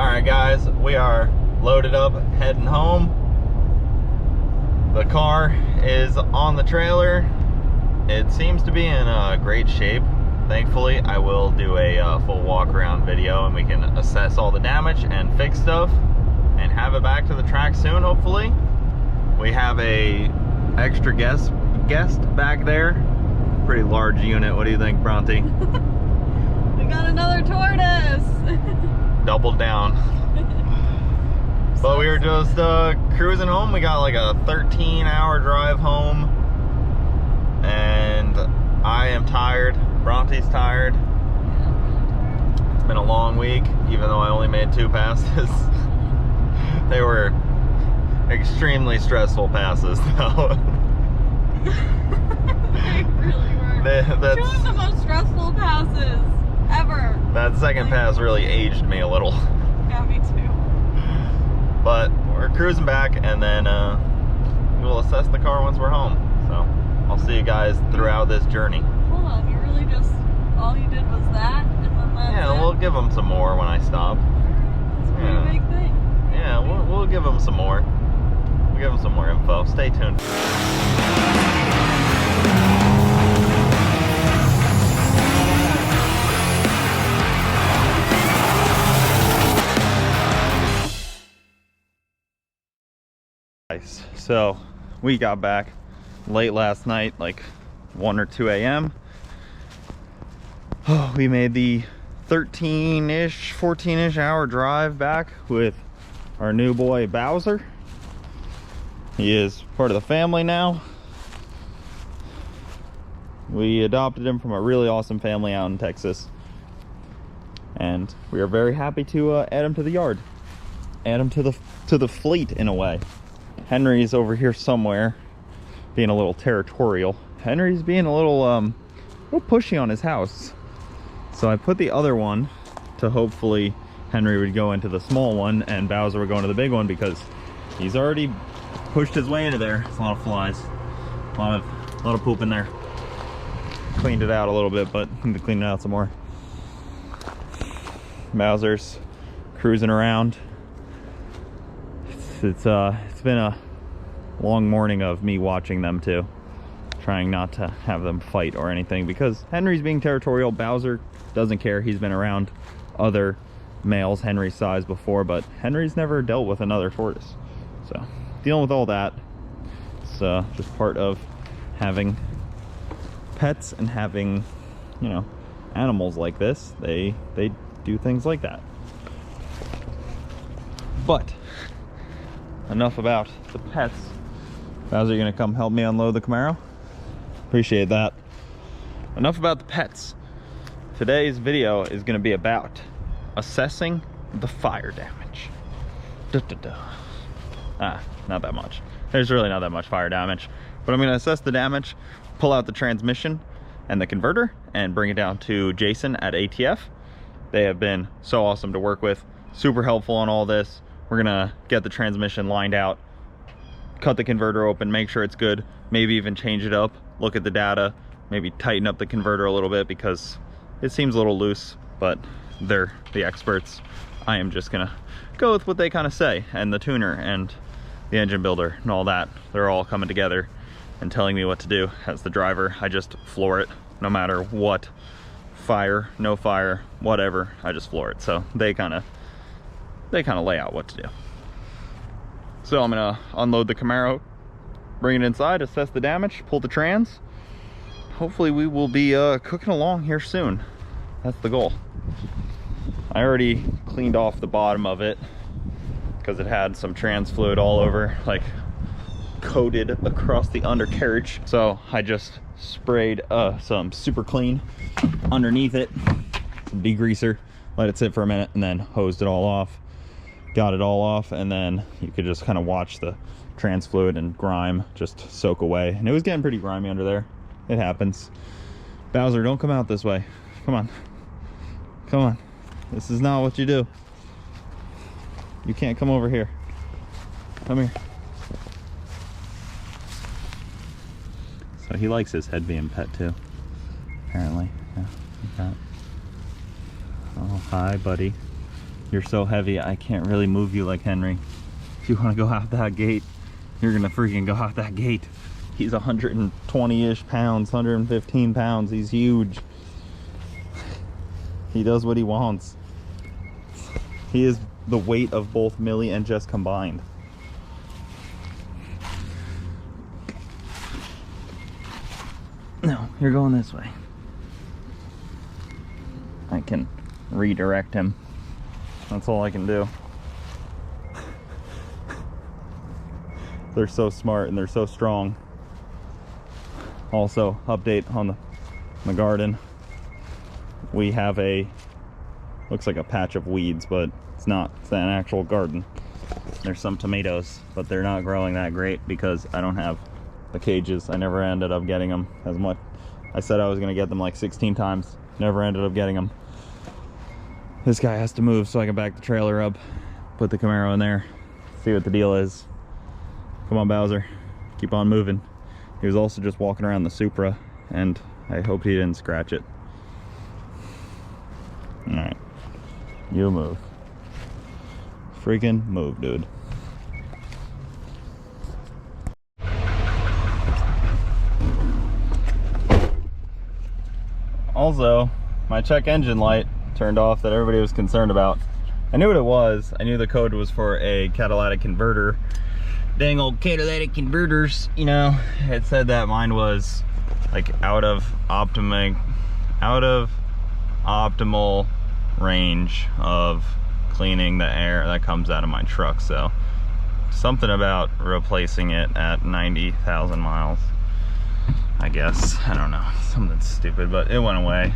Alright guys, we are loaded up, heading home. The car is on the trailer. It seems to be in great shape. Thankfully, I will do a full walk around video and we can assess all the damage and fix stuff and have it back to the track soon, hopefully. We have a extra guest back there. Pretty large unit. What do you think, Bronte? We got another tortoise. Doubled down. But we were just cruising home. We got like a 13-hour drive home, and I am tired. Bronte's tired. It's been a long week, even though I only made 2 passes. They were extremely stressful passes, though. They really were. That's 2 of the most stressful passes ever. That second pass really aged me a little. Yeah, me too. But we're cruising back, and then we'll assess the car once we're home. So I'll see you guys throughout this journey. Hold on, you really just, all you did was that, and then that's Yeah, it? we'll give them some more when I stop. That's a pretty big thing. Yeah, we'll give them some more. We'll give them some more info. Stay tuned. So we got back late last night, like 1 or 2 a.m. Oh, we made the 13-ish, 14-ish hour drive back with our new boy Bowser. He is part of the family now. We adopted him from a really awesome family out in Texas, and we are very happy to add him to the yard, add him to the fleet in a way. Henry's over here somewhere, being a little territorial. Henry's being a little pushy on his house. So I put the other one to hopefully Henry would go into the small one and Bowser would go into the big one, because he's already pushed his way into there. It's a lot of flies, a lot of poop in there. Cleaned it out a little bit, but need to clean it out some more. Bowser's cruising around. It's been a long morning of me watching them too, trying not to have them fight or anything, because Henry's being territorial. Bowser doesn't care. He's been around other males Henry's size before, but Henry's never dealt with another tortoise. So dealing with all that, it's just part of having pets and having, you know, animals like this. They do things like that. But enough about the pets. Bowser, you gonna come help me unload the Camaro? Appreciate that. Enough about the pets. Today's video is gonna be about assessing the fire damage. Not that much. There's really not that much fire damage, but I'm gonna assess the damage, pull out the transmission and the converter, and bring it down to Jason at ATF. They have been so awesome to work with, super helpful on all this. We're gonna get the transmission lined out, cut the converter open, make sure it's good, maybe even change it up, look at the data, maybe tighten up the converter a little bit because it seems a little loose, but they're the experts. I am just gonna go with what they kind of say, and the tuner and the engine builder and all that. They're all coming together and telling me what to do. As the driver, I just floor it no matter what. Fire, no fire, whatever, I just floor it. So they kind of lay out what to do. So I'm gonna unload the Camaro, bring it inside, assess the damage, pull the trans. Hopefully we will be cooking along here soon. That's the goal. I already cleaned off the bottom of it because it had some trans fluid all over, like coated across the undercarriage. So I just sprayed some super clean underneath it, some degreaser, let it sit for a minute, and then hosed it all off. Got it all off, and then you could just kind of watch the trans fluid and grime just soak away. And it was getting pretty grimy under there. It happens. Bowser, don't come out this way. Come on. Come on. This is not what you do. You can't come over here. Come here. So he likes his head being pet too, apparently. Yeah, like that. Oh, hi, buddy. You're so heavy, I can't really move you like Henry. If you want to go out that gate, you're gonna freaking go out that gate. He's 120-ish pounds, 115 pounds. He's huge. He does what he wants. He is the weight of both Millie and Jess combined. No, you're going this way. I can redirect him. That's all I can do. They're so smart and they're so strong. Also, update on the garden. We have looks like a patch of weeds, but it's not. It's an actual garden. There's some tomatoes, but they're not growing that great because I don't have the cages. I never ended up getting them as much. I said I was gonna get them like 16 times. Never ended up getting them. This guy has to move so I can back the trailer up, put the Camaro in there, see what the deal is. Come on, Bowser, keep on moving. He was also just walking around the Supra, and I hope he didn't scratch it. All right, you move. Freaking move, dude. Also, my check engine light turned off that everybody was concerned about. I knew what it was. I knew the code was for a catalytic converter. Dang old catalytic converters, you know. It said that mine was like out of optimal range of cleaning the air that comes out of my truck. So something about replacing it at 90,000 miles, I guess. I don't know, something stupid, but it went away.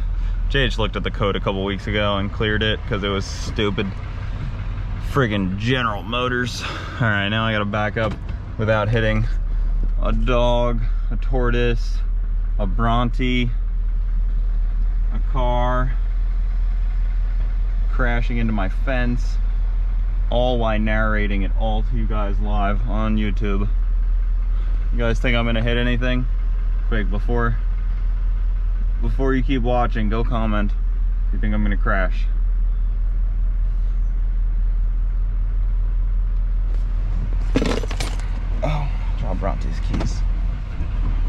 JH looked at the code a couple weeks ago and cleared it because it was stupid. Friggin' General Motors. All right, now I gotta back up without hitting a dog, a tortoise, a Bronte, a car, crashing into my fence, all while narrating it all to you guys live on YouTube. You guys think I'm gonna hit anything? Quick, before you keep watching, go comment if you think I'm gonna crash. Oh, dropped Bronte's keys.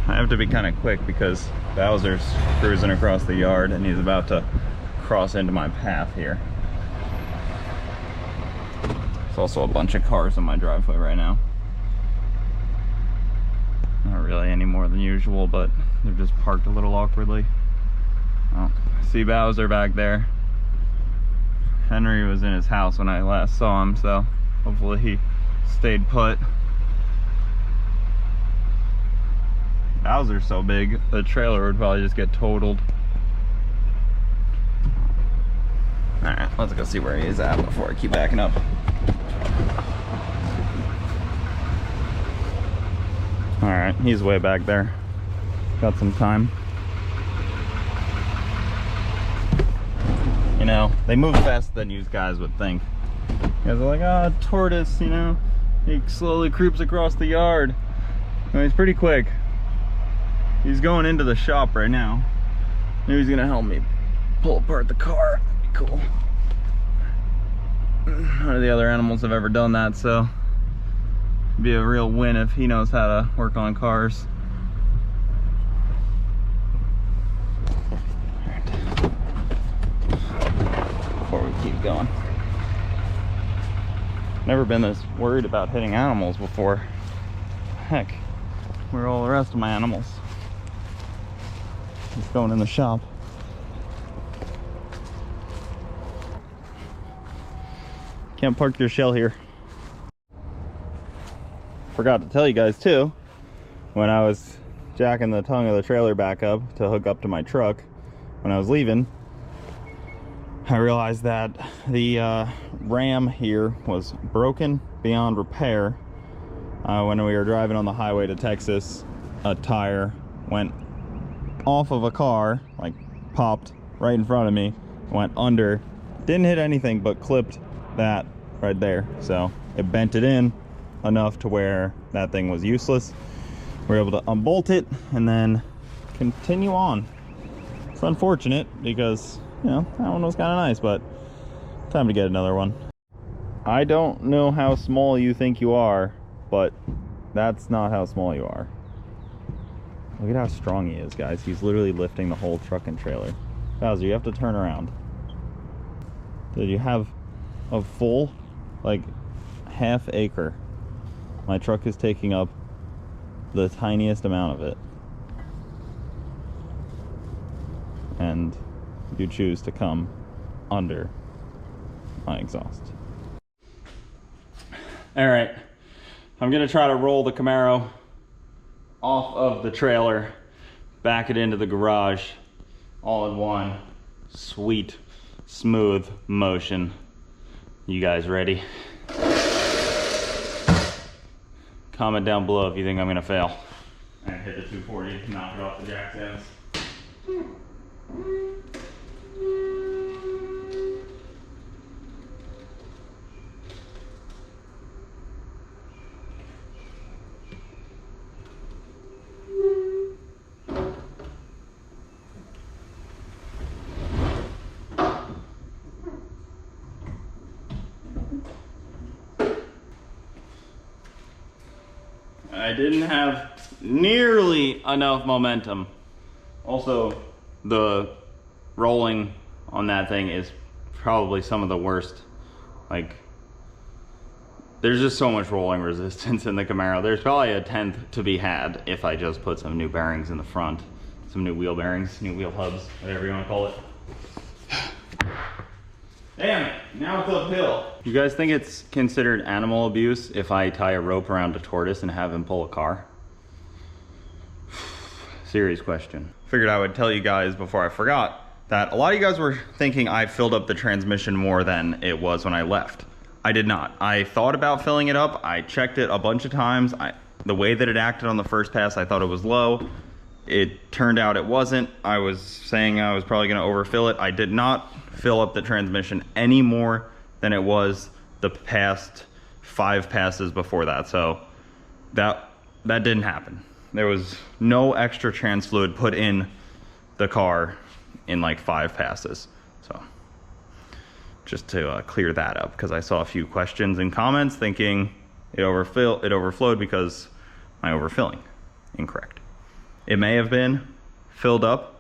I have to be kind of quick because Bowser's cruising across the yard and he's about to cross into my path here. There's also a bunch of cars in my driveway right now. Not really any more than usual, but they're just parked a little awkwardly. Oh, I see Bowser back there. Henry was in his house when I last saw him, so hopefully he stayed put. Bowser's so big, the trailer would probably just get totaled. Alright, let's go see where he is at before I keep backing up. Alright, he's way back there. Got some time. You know, they move faster than you guys would think. You guys are like, ah, oh, tortoise, you know, he slowly creeps across the yard. I mean, he's pretty quick. He's going into the shop right now. Maybe he's gonna help me pull apart the car. That'd be cool. None of the other animals have ever done that, so it'd be a real win if he knows how to work on cars. Before we keep going. Never been this worried about hitting animals before. Heck, where are all the rest of my animals? He's going in the shop. Can't park your shell here. Forgot to tell you guys too, when I was jacking the tongue of the trailer back up to hook up to my truck, when I was leaving, I realized that the ram here was broken beyond repair. When we were driving on the highway to Texas, a tire went off of a car, like popped right in front of me, went under, didn't hit anything but clipped that right there. So it bent it in enough to where that thing was useless. We were able to unbolt it and then continue on. It's unfortunate because, you know, that one was kind of nice, but Time to get another one. I don't know how small you think you are, but that's not how small you are. Look at how strong he is, guys. He's literally lifting the whole truck and trailer. Bowser, you have to turn around. Did you have a full, like, half acre? My truck is taking up the tiniest amount of it. And you choose to come under my exhaust. All right, I'm gonna try to roll the Camaro off of the trailer, back it into the garage, all in one sweet, smooth motion. You guys ready? Comment down below if you think I'm gonna fail. And hit the 240, knock it off the jack stands. I didn't have nearly enough momentum. Also, the rolling on that thing is probably some of the worst. Like, there's just so much rolling resistance in the Camaro. There's probably a tenth to be had if I just put some new bearings in the front. Some new wheel bearings, new wheel hubs, whatever you want to call it. Damn it, now it's uphill. You guys think it's considered animal abuse if I tie a rope around a tortoise and have him pull a car? Serious question. Figured I would tell you guys before I forgot that a lot of you guys were thinking I filled up the transmission more than it was when I left. I did not. I thought about filling it up. I checked it a bunch of times. The way that it acted on the first pass, I thought it was low. It turned out it wasn't. I was saying I was probably gonna overfill it. I did not fill up the transmission any more than it was the past 5 passes before that. So that didn't happen. There was no extra trans fluid put in the car in like 5 passes. So just to clear that up, because I saw a few questions and comments thinking it overflowed because my overfilling. Incorrect. It may have been filled up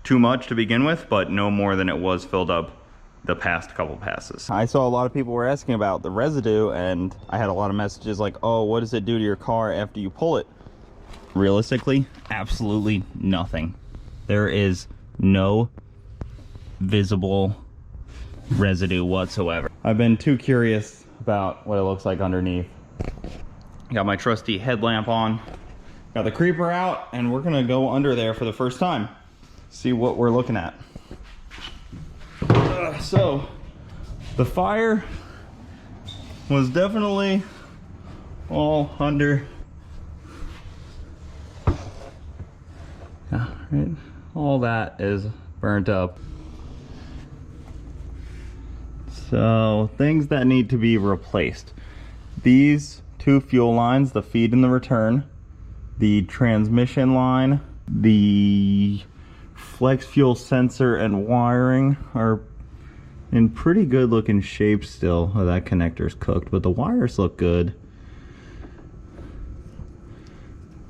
too much to begin with, but no more than it was filled up the past couple passes. I saw a lot of people were asking about the residue, and I had a lot of messages like, oh, what does it do to your car after you pull it? Realistically, absolutely nothing. There is no visible residue whatsoever. I've been too curious about what it looks like underneath. Got my trusty headlamp on. Got the creeper out, and we're gonna go under there for the first time. See what we're looking at. So, the fire was definitely all under. Yeah, right. All that is burnt up. So, things that need to be replaced. These 2 fuel lines, the feed and the return. The transmission line, the flex fuel sensor and wiring are in pretty good looking shape still. Oh, that connector's cooked, but the wires look good.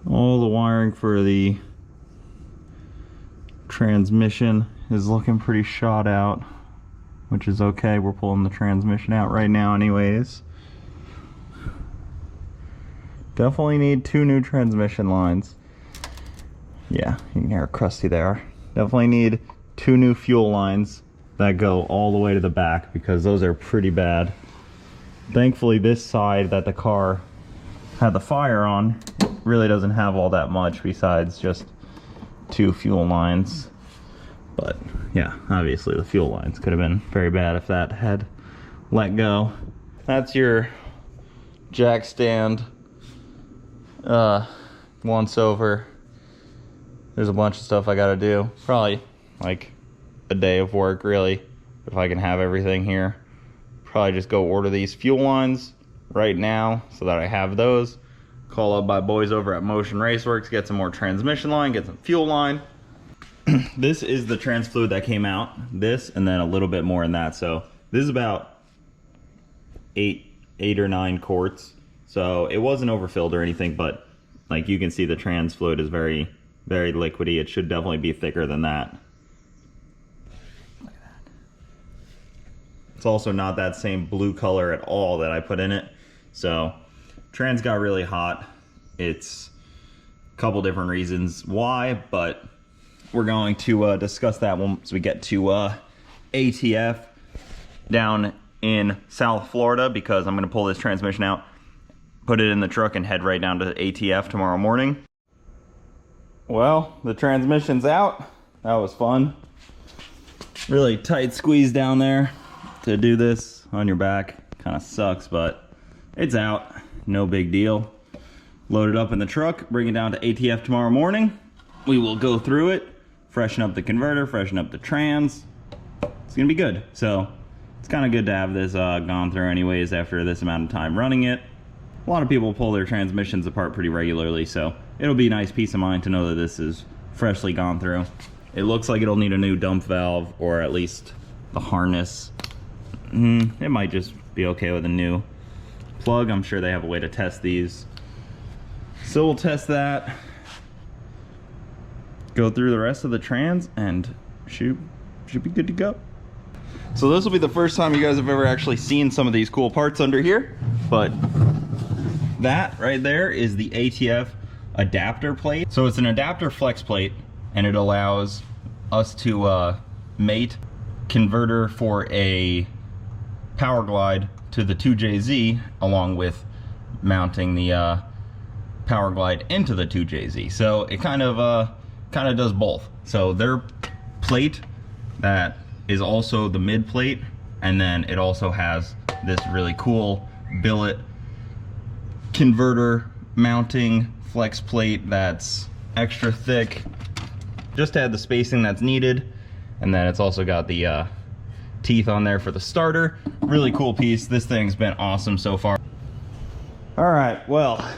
All the wiring for the transmission is looking pretty shot out, which is okay. We're pulling the transmission out right now anyways. Definitely need 2 new transmission lines. Yeah, you can hear how crusty they are. Definitely need 2 new fuel lines that go all the way to the back, because those are pretty bad. Thankfully, this side that the car had the fire on really doesn't have all that much besides just 2 fuel lines. But yeah, obviously the fuel lines could have been very bad if that had let go. That's your jack stand. Once over. There's a bunch of stuff I gotta do. Probably like a day of work, really, if I can have everything here. Probably just go order these fuel lines right now so that I have those. Call up my boys over at Motion Raceworks, get some more transmission line, get some fuel line. This is the trans fluid that came out. This, and then a little bit more in that. So This is about eight or 9 quarts. So it wasn't overfilled or anything, but like you can see the trans fluid is very, very liquidy. It should definitely be thicker than that. Look at that. It's also not that same blue color at all that I put in it. So trans got really hot. It's a couple different reasons why, but we're going to discuss that once we get to ATF down in South Florida, because I'm going to pull this transmission out, put it in the truck, and head right down to ATF tomorrow morning. Well, the transmission's out. That was fun. Really tight squeeze down there to do this on your back. Kind of sucks, but it's out. No big deal. Load it up in the truck, bring it down to ATF tomorrow morning. We will go through it, freshen up the converter, freshen up the trans. It's gonna be good. So it's kind of good to have this gone through anyways after this amount of time running it. A lot of people pull their transmissions apart pretty regularly, so it'll be a nice peace of mind to know that this is freshly gone through. It looks like it'll need a new dump valve, or at least the harness. It might just be okay with a new plug. I'm sure they have a way to test these. So we'll test that, go through the rest of the trans, and should be good to go. So this will be the first time you guys have ever actually seen some of these cool parts under here, but that right there is the ATF adapter plate. So it's an adapter flex plate, and it allows us to mate converter for a power glide to the 2JZ, along with mounting the power glide into the 2JZ. So it kind of does both. So their plate that is also the mid plate, and then it also has this really cool billet converter mounting flex plate that's extra thick, just to add the spacing that's needed. And then it's also got the teeth on there for the starter. Really cool piece. This thing's been awesome so far. All right, well,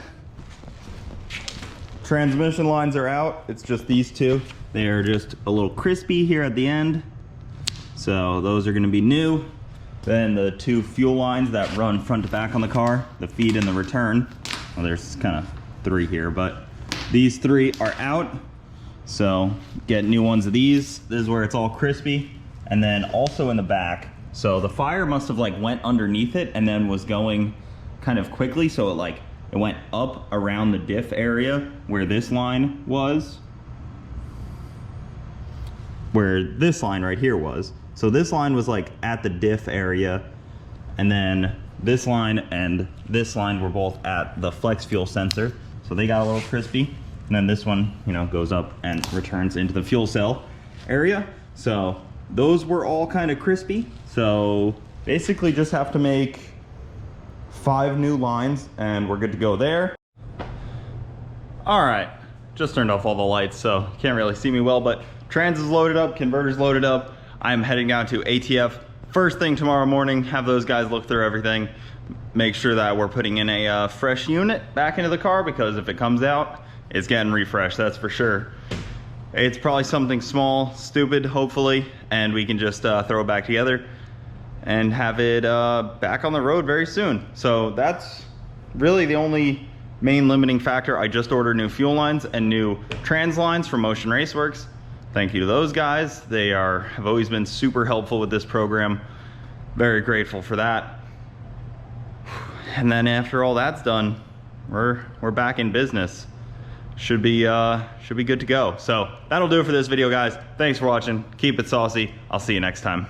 transmission lines are out. It's just these two. They are just a little crispy here at the end. So those are gonna be new. Then the 2 fuel lines that run front to back on the car, the feed and the return. Well, there's kind of 3 here, but these 3 are out. So get new ones of these. This is where it's all crispy. And then also in the back, so the fire must have like went underneath it and then was going kind of quickly. So it went up around the diff area where this line was, where this line right here was. So this line was like at the diff area, and then this line and this line were both at the flex fuel sensor. So they got a little crispy. And then this one, you know, goes up and returns into the fuel cell area. So those were all kind of crispy. So basically just have to make 5 new lines and we're good to go there. All right, just turned off all the lights, so you can't really see me well, but trans is loaded up, converter's loaded up. I'm heading down to ATF first thing tomorrow morning, have those guys look through everything, make sure that we're putting in a fresh unit back into the car, because if it comes out, it's getting refreshed, that's for sure. It's probably something small, stupid, hopefully, and we can just throw it back together and have it back on the road very soon. So that's really the only main limiting factor. I just ordered new fuel lines and new trans lines from Motion Raceworks. Thank you to those guys. They have always been super helpful with this program. Very grateful for that. And then after all that's done, we're back in business. Should be good to go. So that'll do it for this video, guys. Thanks for watching. Keep it saucy. I'll see you next time.